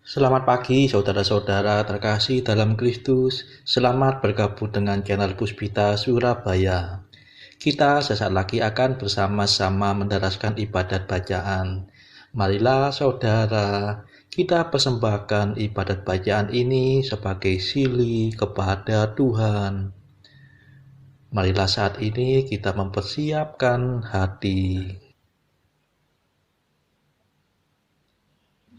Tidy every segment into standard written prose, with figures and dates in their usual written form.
Selamat pagi saudara-saudara terkasih dalam Kristus. Selamat bergabung dengan channel Puspita Surabaya. Kita sesaat lagi akan bersama-sama mendaraskan ibadat bacaan. Marilah saudara, kita persembahkan ibadat bacaan ini sebagai sili kepada Tuhan. Marilah saat ini kita mempersiapkan hati.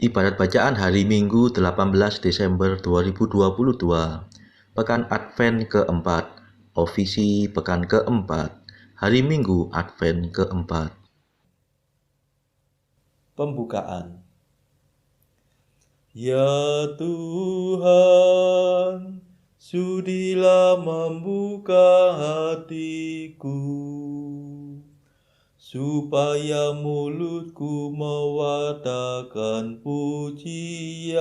Ibadat bacaan hari Minggu 18 Desember 2022, Pekan Advent keempat, Ofisi Pekan keempat, Hari Minggu Advent keempat. Pembukaan. Ya Tuhan, sudilah membuka hatiku, supaya mulutku mewartakan pujian-Mu.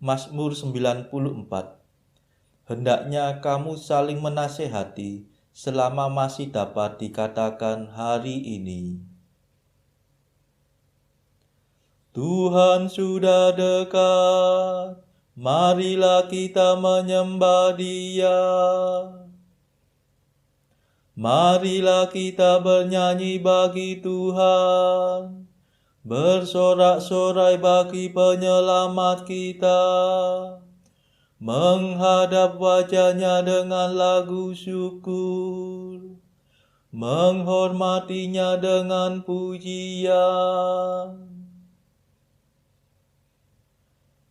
Mazmur 94. Hendaknya kamu saling menasehati selama masih dapat dikatakan hari ini. Tuhan sudah dekat, marilah kita menyembah Dia. Marilah kita bernyanyi bagi Tuhan, bersorak-sorai bagi penyelamat kita, menghadap wajah-Nya dengan lagu syukur, menghormati-Nya dengan pujian.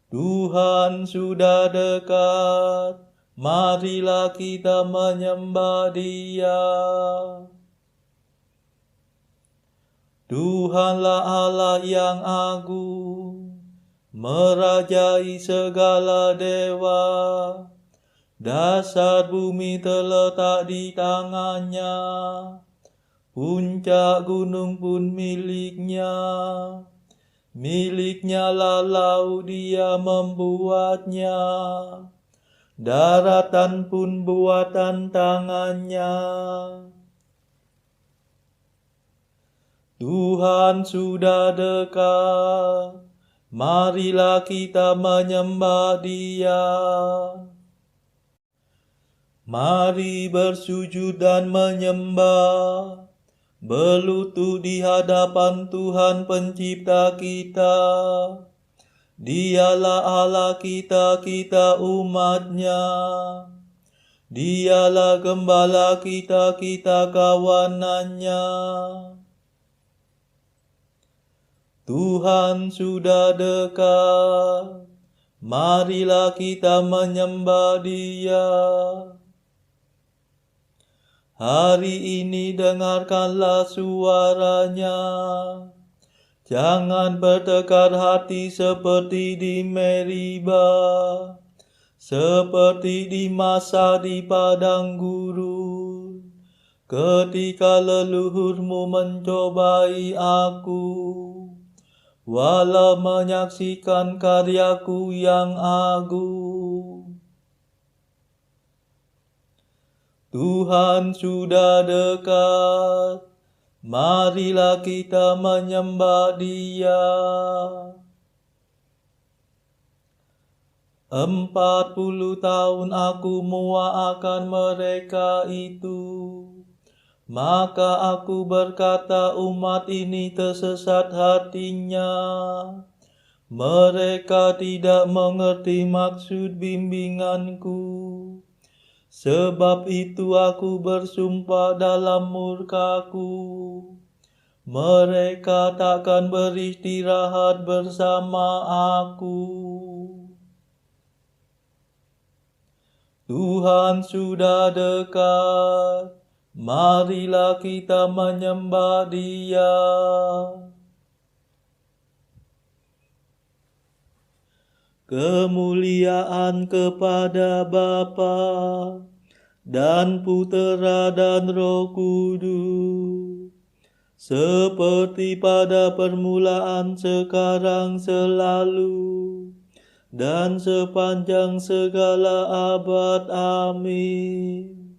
Tuhan sudah dekat, marilah kita menyembah Dia. Tuhanlah Allah yang agung, merajai segala dewa. Dasar bumi terletak di tangan-Nya, puncak gunung pun milik-Nya. Milik-Nya lah laut, Dia membuatnya, daratan pun buatan tangan-Nya. Tuhan sudah dekat, marilah kita menyembah Dia. Mari bersujud dan menyembah, berlutut di hadapan Tuhan Pencipta kita. Dialah Allah kita, kita umat-Nya. Dialah gembala kita, kita kawanan-Nya. Tuhan sudah dekat, marilah kita menyembah Dia. Hari ini dengarkanlah suara-Nya. Jangan bertekar hati seperti di Meribah, seperti di masa di padang gurun, ketika leluhurmu mencobai aku, walau menyaksikan karyaku yang agung. Tuhan sudah dekat, marilah kita menyembah Dia. 40 tahun aku muak akan mereka itu. Maka aku berkata, umat ini tersesat hatinya. Mereka tidak mengerti maksud bimbinganku. Sebab itu aku bersumpah dalam murkaku, mereka takkan beristirahat bersama aku. Tuhan sudah dekat, marilah kita menyembah Dia. Kemuliaan kepada Bapa dan Putera dan Roh Kudus, seperti pada permulaan, sekarang, selalu, dan sepanjang segala abad. Amin.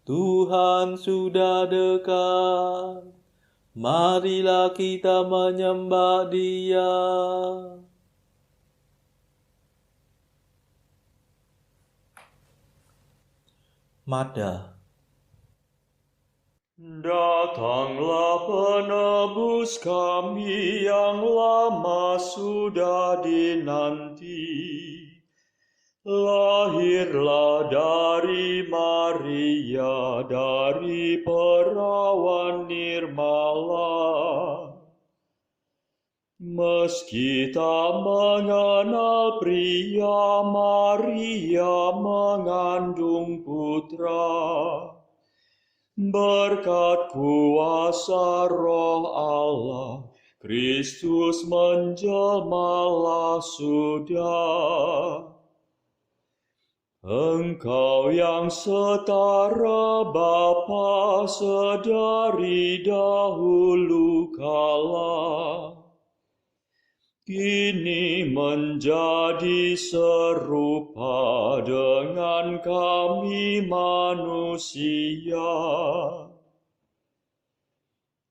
Tuhan sudah dekat, marilah kita menyembah Dia. Mada. Datanglah penebus kami yang lama sudah dinanti. Lahirlah dari Maria, dari perawan nirmala. Meski tak mengenal pria, Maria mengandung putra. Berkat kuasa Roh Allah, Kristus menjelmalah sudah. Engkau yang setara Bapa sedari dahulu kala, kini menjadi serupa dengan kami manusia.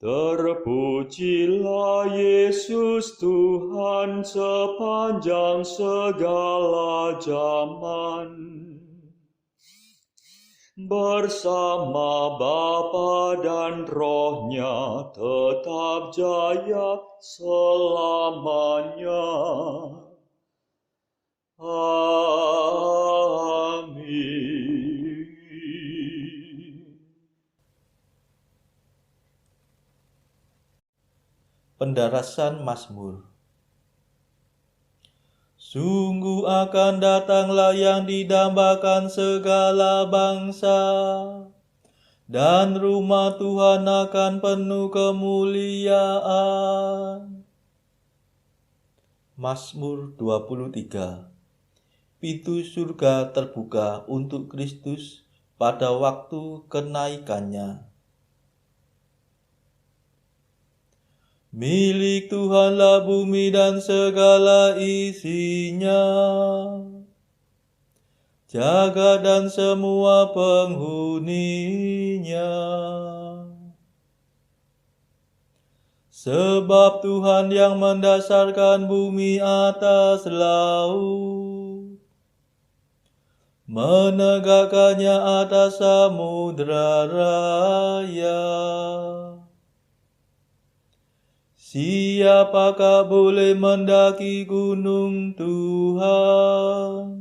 Terpujilah Yesus Tuhan sepanjang segala zaman. Bersama Bapa dan Roh-Nya tetap jaya selamanya. Amin. Pendarasan Mazmur. Sungguh akan datanglah yang didambakan segala bangsa, dan rumah Tuhan akan penuh kemuliaan. Mazmur 23. Pintu surga terbuka untuk Kristus pada waktu kenaikannya. Milik Tuhanlah bumi dan segala isinya, jagat dan semua penghuninya. Sebab Tuhan yang mendasarkan bumi atas laut, menegakkannya atas samudra raya. Siapakah boleh mendaki gunung Tuhan?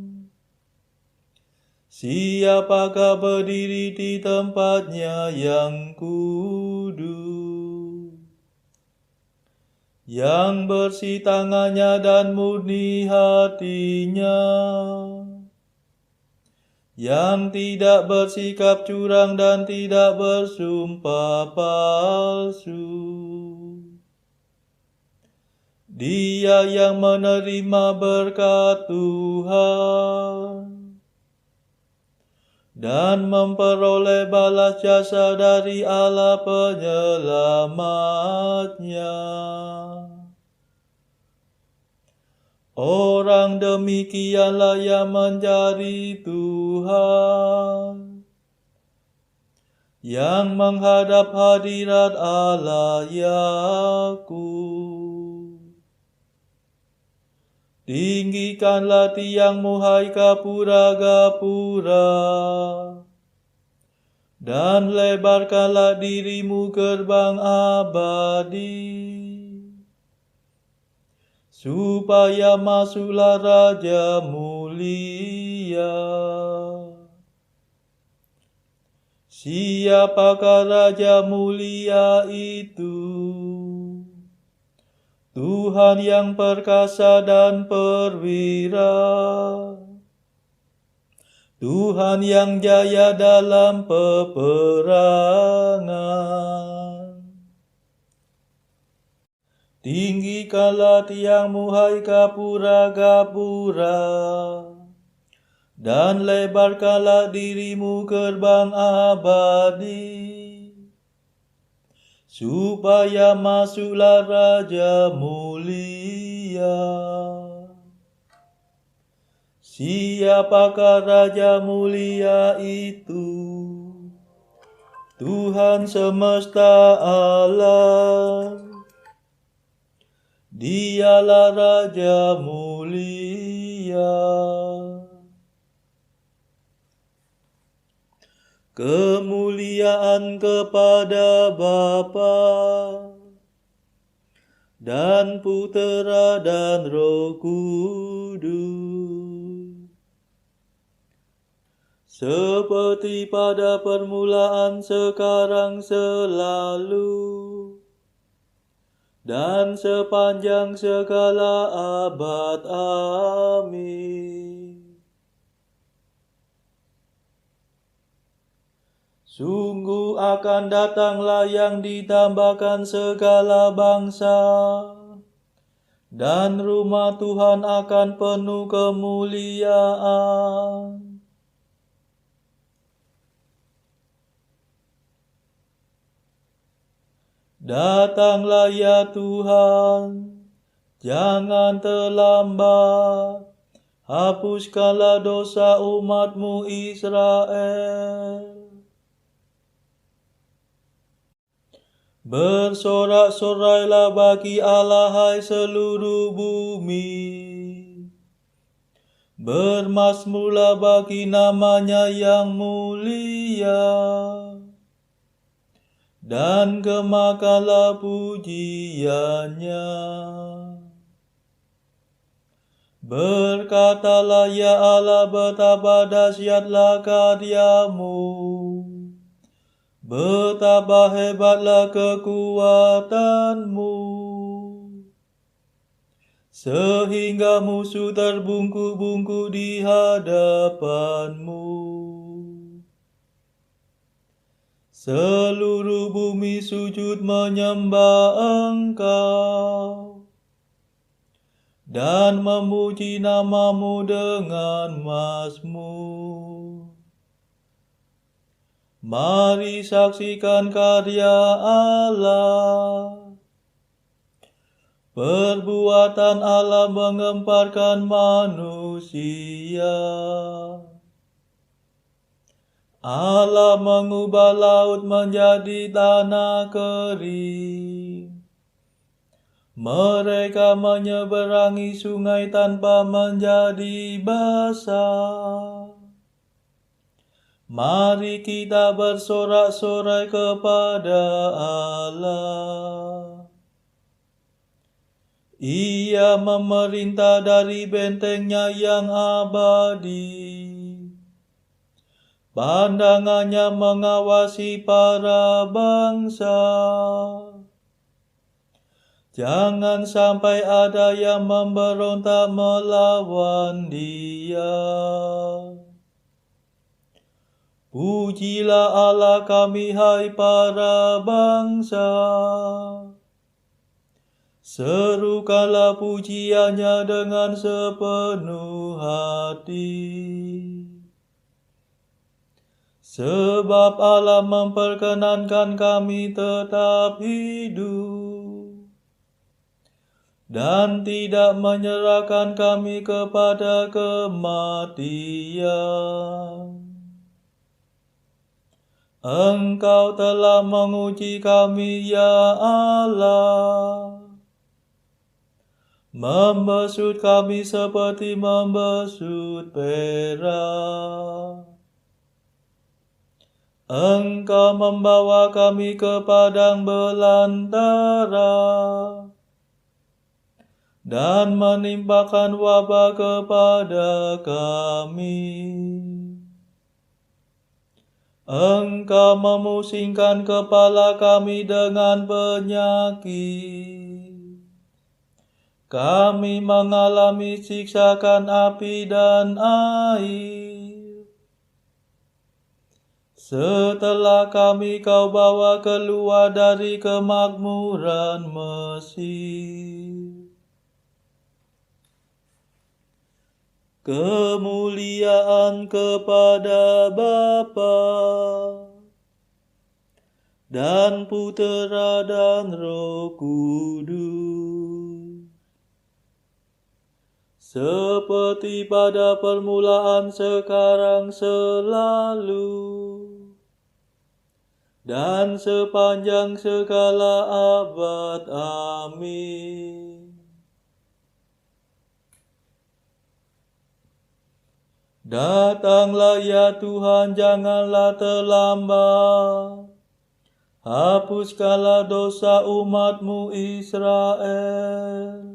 Siapakah berdiri di tempatnya yang kudus? Yang bersih tangannya dan murni hatinya, yang tidak bersikap curang dan tidak bersumpah palsu. Dia yang menerima berkat Tuhan dan memperoleh balas jasa dari Allah penyelamatnya. Orang demikianlah yang mencari Tuhan, yang menghadap hadirat Allah Yakub. Tinggikanlah tiangmu hai gapura-gapura, dan lebarkanlah dirimu gerbang abadi, supaya masuklah Raja mulia. Siapakah Raja mulia itu? Tuhan yang perkasa dan perwira, Tuhan yang jaya dalam peperangan. Tinggikanlah tiangmu hai gapura-gapura, dan lebarkanlah dirimu gerbang abadi, supaya masuklah Raja mulia. Siapakah Raja mulia itu? Tuhan semesta alam, Dialah Raja mulia. Kemuliaan kepada Bapa dan Putera dan Roh Kudus, seperti pada permulaan, sekarang, selalu, dan sepanjang segala abad. Amin. Sungguh akan datanglah yang ditambahkan segala bangsa, dan rumah Tuhan akan penuh kemuliaan. Datanglah ya Tuhan, jangan terlambat, hapuskanlah dosa umat-Mu Israel. Bersorak-sorailah bagi Allah, hai seluruh bumi. Bermazmurlah bagi nama-Nya yang mulia, dan gemakanlah pujian-Nya. Berkatalah ya Allah, betapa dahsyatlah karya-Mu, betapa hebatlah kekuatan-Mu, sehingga musuh terbungkuk-bungkuk di hadapan-Mu. Seluruh bumi sujud menyembah Engkau, dan memuji nama-Mu dengan mazmur. Mari saksikan karya Allah, perbuatan Allah menggemparkan manusia. Allah mengubah laut menjadi tanah kering. Mereka menyeberangi sungai tanpa menjadi basah. Mari kita bersorak-sorai kepada Allah. Ia memerintah dari benteng-Nya yang abadi. Pandangan-Nya mengawasi para bangsa. Jangan sampai ada yang memberontak melawan Dia. Pujilah Allah kami, hai para bangsa. Serukanlah pujian-Nya dengan sepenuh hati. Sebab Allah memperkenankan kami tetap hidup, dan tidak menyerahkan kami kepada kematian. Engkau telah menguji kami, ya Allah, membesut kami seperti membesut perak. Engkau membawa kami ke padang belantara, dan menimpakan wabah kepada kami. Engkau memusingkan kepala kami dengan penyakit. Kami mengalami siksakan api dan air. Setelah kami Kau bawa keluar dari kemakmuran Mesir. Kemuliaan kepada Bapa dan Putera dan Roh Kudus, seperti pada permulaan, sekarang, selalu, dan sepanjang segala abad. Amin. Datanglah ya Tuhan, janganlah terlambat. Hapuskanlah dosa umat-Mu Israel.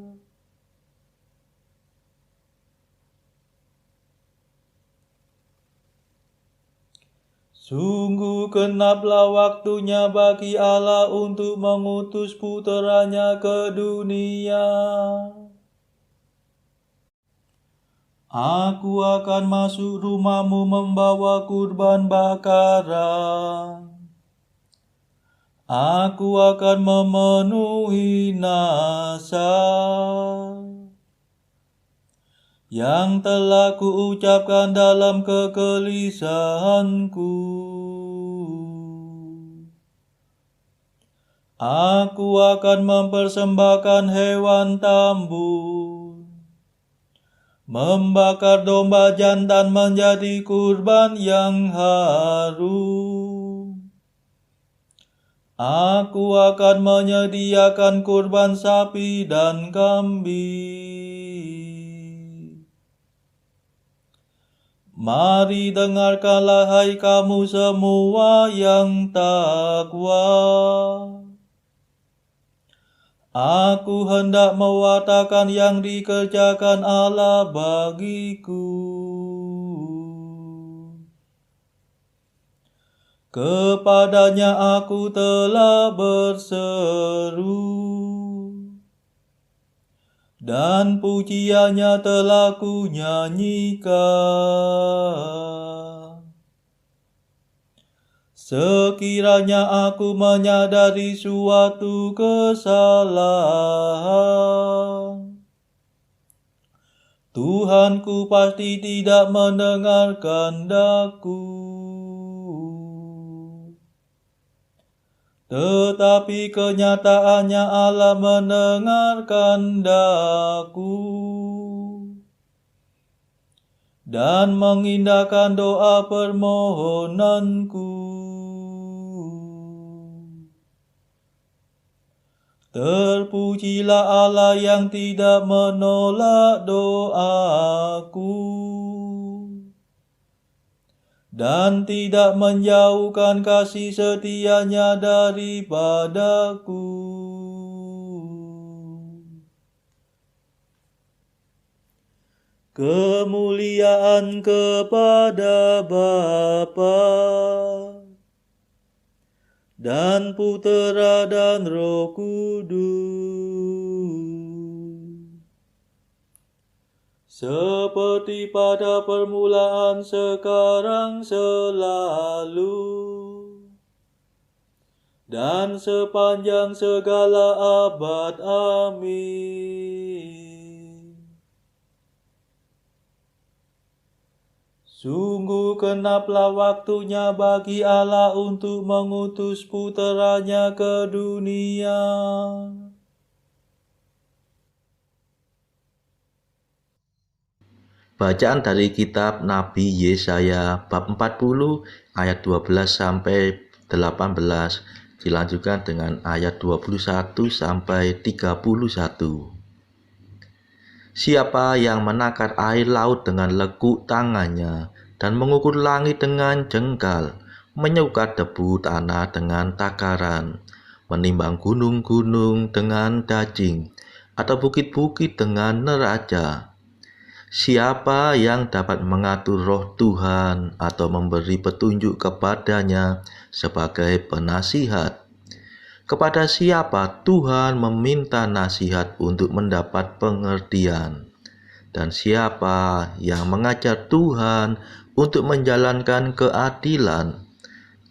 Sungguh genaplah waktunya bagi Allah untuk mengutus puteranya ke dunia. Aku akan masuk rumah-Mu membawa kurban bakaran. Aku akan memenuhi nazar yang telah kuucapkan dalam kegelisahanku. Aku akan mempersembahkan hewan tambun, membakar domba jantan menjadi kurban yang harum. Aku akan menyediakan kurban sapi dan kambing. Mari dengarkanlah hai kamu semua yang takwa. Aku hendak mewartakan yang dikerjakan Allah bagiku. Kepadanya aku telah berseru, dan pujiannya telah kunyanyikan. Sekiranya aku menyadari suatu kesalahan, Tuhanku pasti tidak mendengarkan daku. Tetapi kenyataannya Allah mendengarkan daku dan mengindahkan doa permohonanku. Terpujilah Allah yang tidak menolak doaku dan tidak menjauhkan kasih setia-Nya daripadaku. Kemuliaan kepada Bapa dan Putera dan Roh Kudus, seperti pada permulaan, sekarang, selalu, dan sepanjang segala abad. Amin. Sungguh genaplah waktunya bagi Allah untuk mengutus puteranya ke dunia. Bacaan dari kitab Nabi Yesaya bab 40 ayat 12 sampai 18 dilanjutkan dengan ayat 21 sampai 31. Siapa yang menakar air laut dengan lekuk tangannya dan mengukur langit dengan jengkal, menyukar debu tanah dengan takaran, menimbang gunung-gunung dengan dajing, atau bukit-bukit dengan neraca. Siapa yang dapat mengatur roh Tuhan atau memberi petunjuk kepadanya sebagai penasihat? Kepada siapa Tuhan meminta nasihat untuk mendapat pengertian? Dan siapa yang mengajar Tuhan untuk menjalankan keadilan?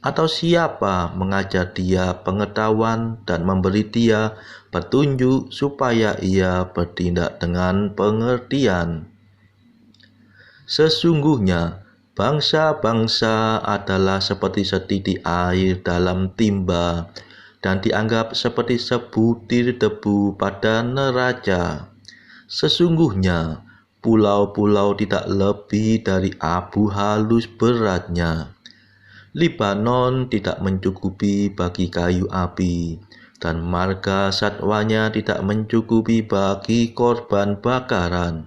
Atau siapa mengajar dia pengetahuan dan memberi dia petunjuk supaya ia bertindak dengan pengertian? Sesungguhnya bangsa-bangsa adalah seperti setitik air dalam timba dan dianggap seperti sebutir debu pada neraca. Sesungguhnya pulau-pulau tidak lebih dari abu halus beratnya. Libanon tidak mencukupi bagi kayu api, dan marga satwanya tidak mencukupi bagi korban bakaran.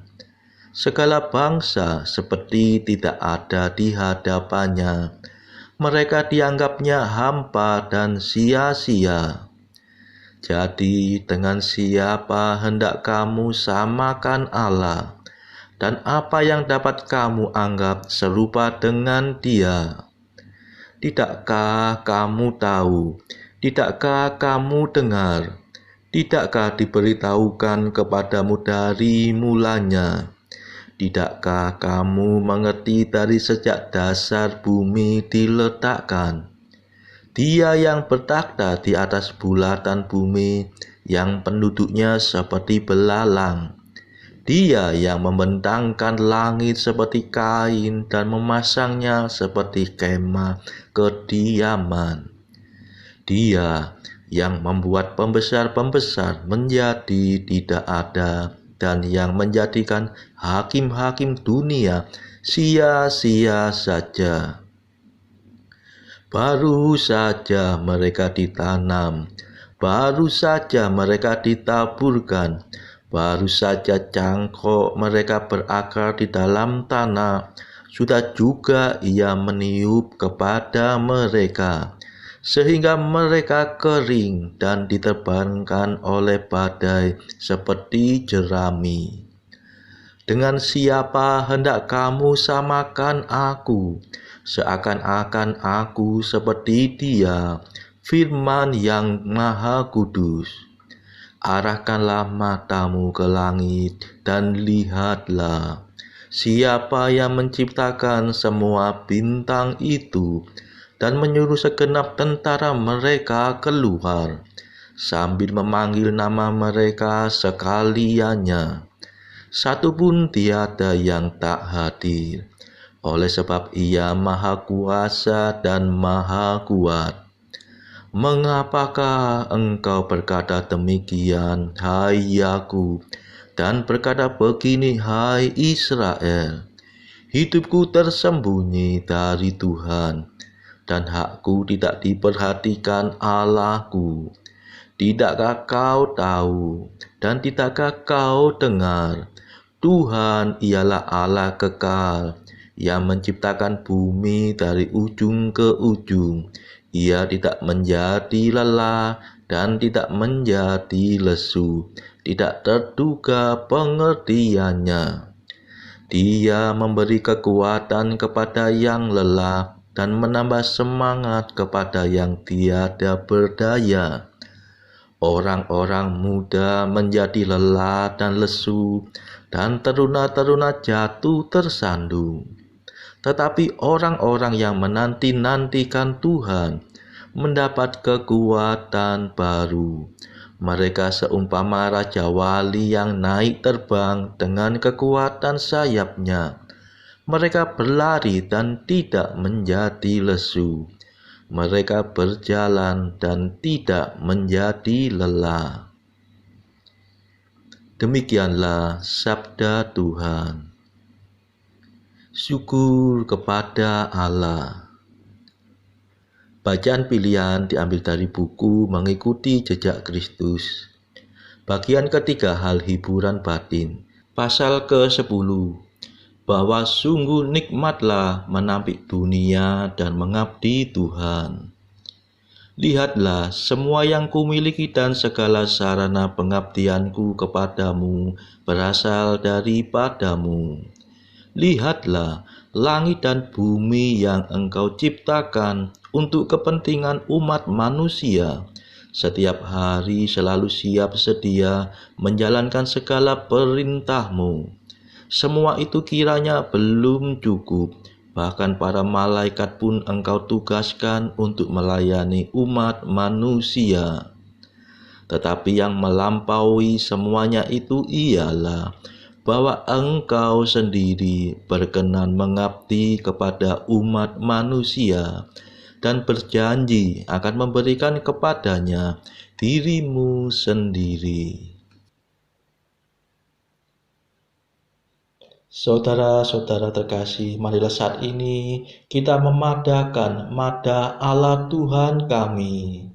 Segala bangsa seperti tidak ada di hadapannya. Mereka dianggapnya hampa dan sia-sia. Jadi dengan siapa hendak kamu samakan Allah? Dan apa yang dapat kamu anggap serupa dengan Dia? Tidakkah kamu tahu? Tidakkah kamu dengar? Tidakkah diberitahukan kepadamu dari mulanya? Tidakkah kamu mengerti dari sejak dasar bumi diletakkan? Dia yang bertakhta di atas bulatan bumi, yang penduduknya seperti belalang. Dia yang membentangkan langit seperti kain dan memasangnya seperti kemah kediaman. Dia yang membuat pembesar-pembesar menjadi tidak ada dan yang menjadikan hakim-hakim dunia sia-sia saja. Baru saja mereka ditanam, baru saja mereka ditaburkan, baru saja cangkok mereka berakar di dalam tanah, sudah juga Ia meniup kepada mereka, sehingga mereka kering dan diterbangkan oleh badai seperti jerami. Dengan siapa hendak kamu samakan aku? Seakan-akan aku seperti Dia, firman yang Maha Kudus. Arahkanlah matamu ke langit dan lihatlah, siapa yang menciptakan semua bintang itu dan menyuruh segenap tentara mereka keluar, sambil memanggil nama mereka sekaliannya. Satu pun tiada yang tak hadir, oleh sebab Ia Maha Kuasa dan Maha Kuat. Mengapakah engkau berkata demikian, hai Yakub, dan berkata begini, hai Israel? Hidupku tersembunyi dari Tuhan, dan hakku tidak diperhatikan Allahku. Tidakkah kau tahu, dan tidakkah kau dengar? Tuhan ialah Allah kekal, yang menciptakan bumi dari ujung ke ujung. Ia tidak menjadi lelah dan tidak menjadi lesu, tidak terduga pengertiannya. Dia memberi kekuatan kepada yang lelah dan menambah semangat kepada yang tiada berdaya. Orang-orang muda menjadi lelah dan lesu, dan teruna-teruna jatuh tersandung. Tetapi orang-orang yang menanti-nantikan Tuhan mendapat kekuatan baru. Mereka seumpama raja wali yang naik terbang dengan kekuatan sayapnya. Mereka berlari dan tidak menjadi lesu. Mereka berjalan dan tidak menjadi lelah. Demikianlah sabda Tuhan. Syukur kepada Allah. Bacaan pilihan diambil dari buku Mengikuti Jejak Kristus. Bagian ketiga, hal hiburan batin. Pasal ke-10. Bahwa sungguh nikmatlah menampik dunia dan mengabdi Tuhan. Lihatlah, semua yang kumiliki dan segala sarana pengabdianku kepadamu berasal daripadamu. Lihatlah, langit dan bumi yang engkau ciptakan untuk kepentingan umat manusia, setiap hari selalu siap sedia menjalankan segala perintahmu. Semua itu kiranya belum cukup, bahkan para malaikat pun engkau tugaskan untuk melayani umat manusia. Tetapi yang melampaui semuanya itu ialah bahwa engkau sendiri berkenan mengabdi kepada umat manusia dan berjanji akan memberikan kepadanya dirimu sendiri. Saudara-saudara terkasih, marilah saat ini kita memadahkan madah Allah Tuhan kami.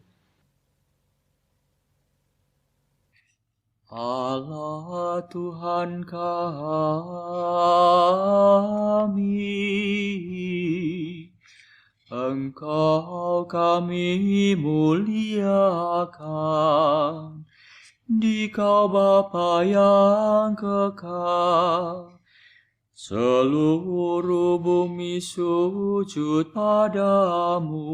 Allah Tuhan kami, Engkau kami muliakan, Dikau Bapa yang kekal. Seluruh bumi sujud padamu,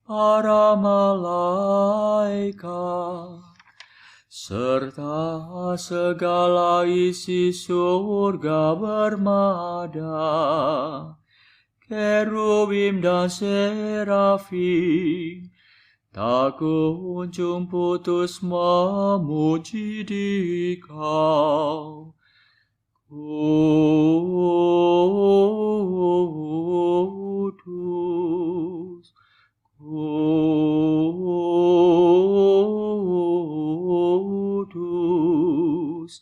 para malaikat, serta segala isi surga bermada, kerubim dan serafim, tak kunjung putus memuji Dikau. Kudus, kudus,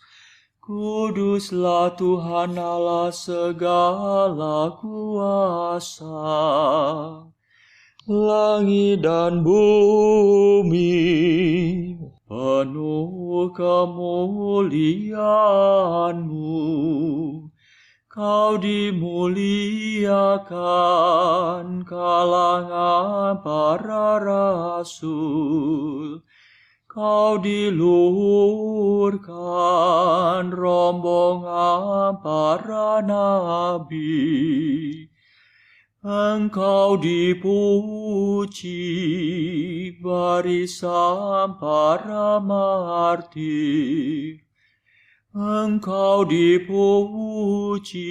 kuduslah Tuhan Allah segala kuasa. Langit dan bumi penuh kemuliaan-Mu. Kau dimuliakan kalangan para rasul. Kau diluhurkan rombongan para nabi. Engkau dipuji barisan para martir. Engkau dipuji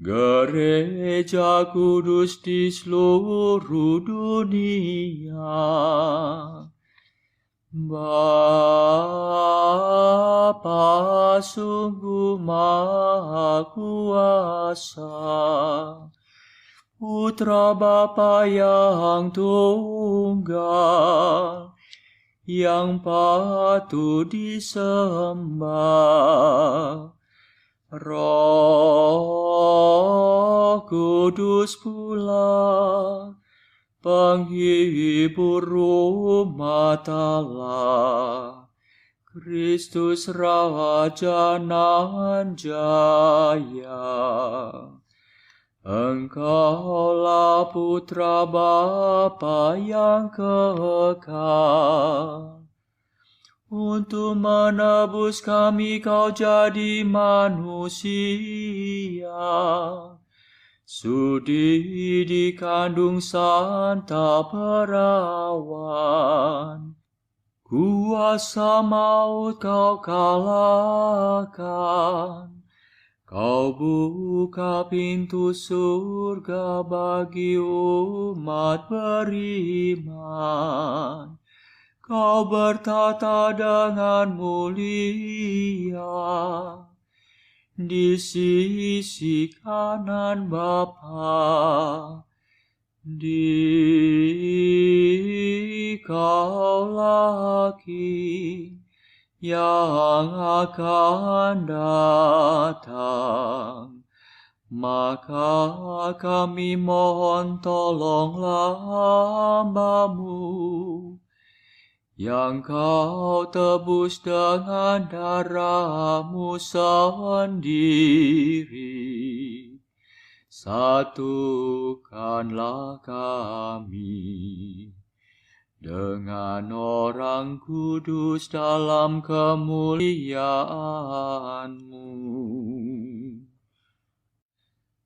gereja kudus di seluruh dunia. Bapa sungguh Maha Kuasa, Putra Bapa yang tunggal, yang patut disembah. Roh Kudus pula, penghibur umat Allah, Kristus Raja nan jaya. Engkaulah Putra Bapa yang kekal. Untuk menebus kami Kau jadi manusia. Sudi dikandung Santa Perawan. Kuasa maut Kau kalahkan. Kau buka pintu surga bagi umat beriman. Kau bertata dengan mulia di sisi kanan Bapa. Dikaulah King yang akan datang. Maka kami mohon tolonglah hamba-Mu yang Kau tebus dengan darah-Mu sendiri. Satukanlah kami dengan orang kudus dalam kemuliaan-Mu.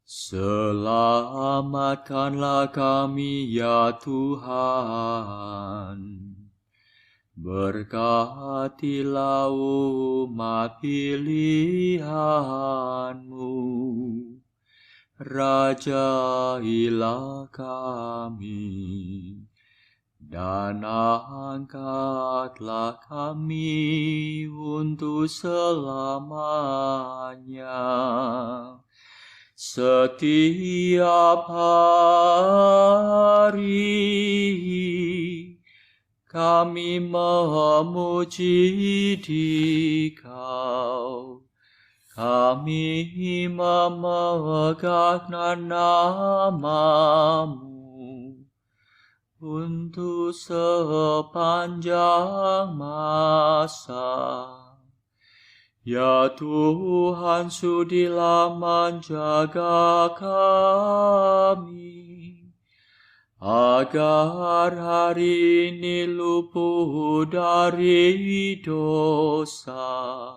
Selamatkanlah kami ya Tuhan. Berkatilah umat pilihan-Mu. Rajailah kami. Dan angkatlah kami untuk selamanya. Setiap hari kami memuji Dikau, Kami memegang nama-Mu untuk sepanjang masa. Ya Tuhan, sudilah menjaga kami, agar hari ini luput dari dosa.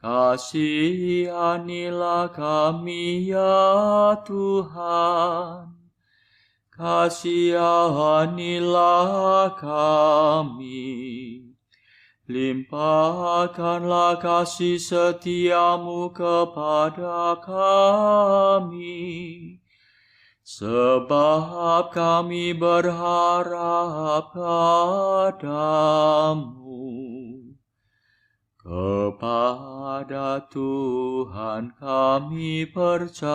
Kasihanilah kami ya Tuhan, kasihanilah kami. Limpahkanlah kasih setia-Mu kepada kami, sebab kami berharap padamu. Kepada Tuhan kami percaya,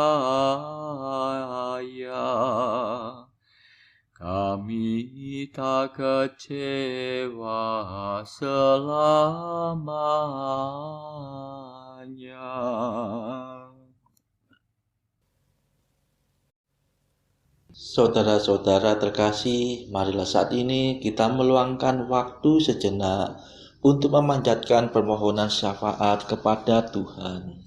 kami tak kecewa selamanya. Saudara-saudara terkasih, marilah saat ini kita meluangkan waktu sejenak untuk memanjatkan permohonan syafaat kepada Tuhan.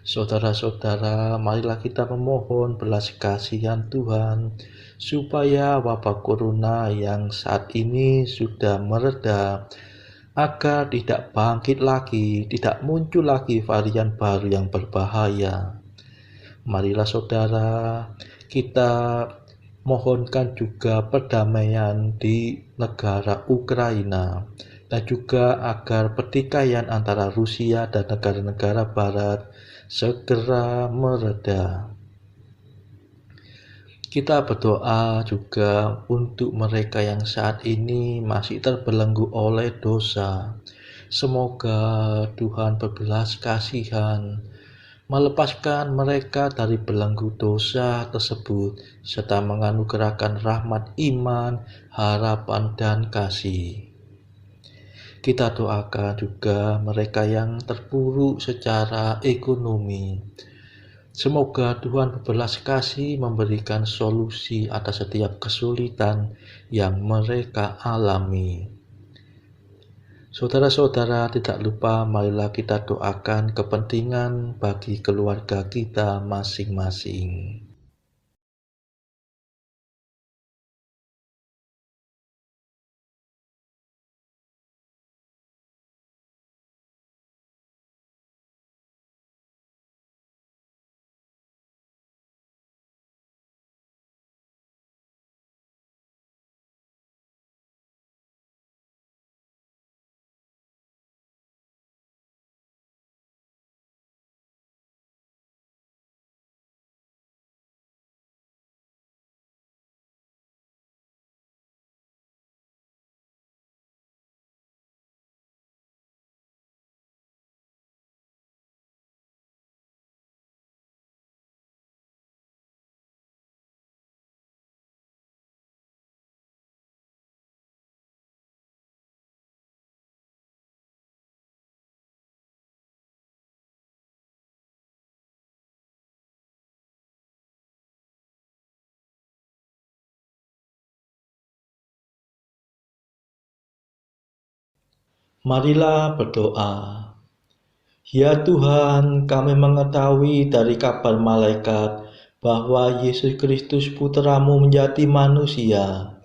Saudara-saudara, marilah kita memohon belas kasihan Tuhan, supaya wabah corona yang saat ini sudah mereda, agar tidak bangkit lagi, tidak muncul lagi varian baru yang berbahaya. Marilah saudara, kita mohonkan juga perdamaian di negara Ukraina, dan juga agar pertikaian antara Rusia dan negara-negara barat segera mereda. Kita berdoa juga untuk mereka yang saat ini masih terbelenggu oleh dosa. Semoga Tuhan berbelas kasihan, melepaskan mereka dari belenggu dosa tersebut, serta menganugerahkan rahmat iman, harapan, dan kasih. Kita doakan juga mereka yang terpuruk secara ekonomi. Semoga Tuhan berbelas kasih memberikan solusi atas setiap kesulitan yang mereka alami. Saudara-saudara, tidak lupa marilah kita doakan kepentingan bagi keluarga kita masing-masing. Marilah berdoa. Ya Tuhan, kami mengetahui dari kabar malaikat bahwa Yesus Kristus Putra-Mu menjadi manusia.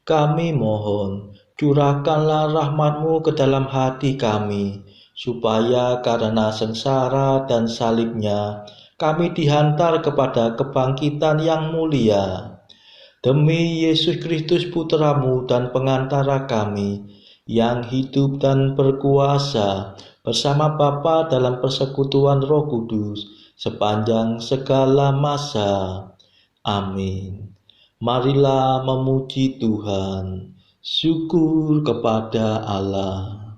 Kami mohon, curahkanlah rahmat-Mu ke dalam hati kami, supaya karena sengsara dan salibnya, kami dihantar kepada kebangkitan yang mulia. Demi Yesus Kristus Putra-Mu dan pengantara kami, yang hidup dan berkuasa bersama Bapa dalam persekutuan Roh Kudus sepanjang segala masa. Amin. Marilah memuji Tuhan. Syukur kepada Allah.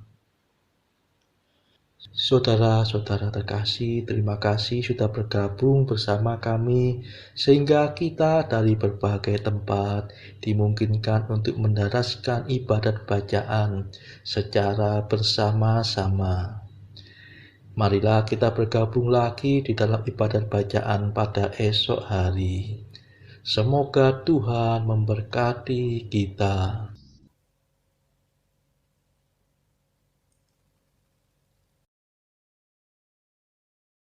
Saudara-saudara terkasih, terima kasih sudah bergabung bersama kami, sehingga kita dari berbagai tempat dimungkinkan untuk mendaraskan ibadat bacaan secara bersama-sama. Marilah kita bergabung lagi di dalam ibadat bacaan pada esok hari. Semoga Tuhan memberkati kita.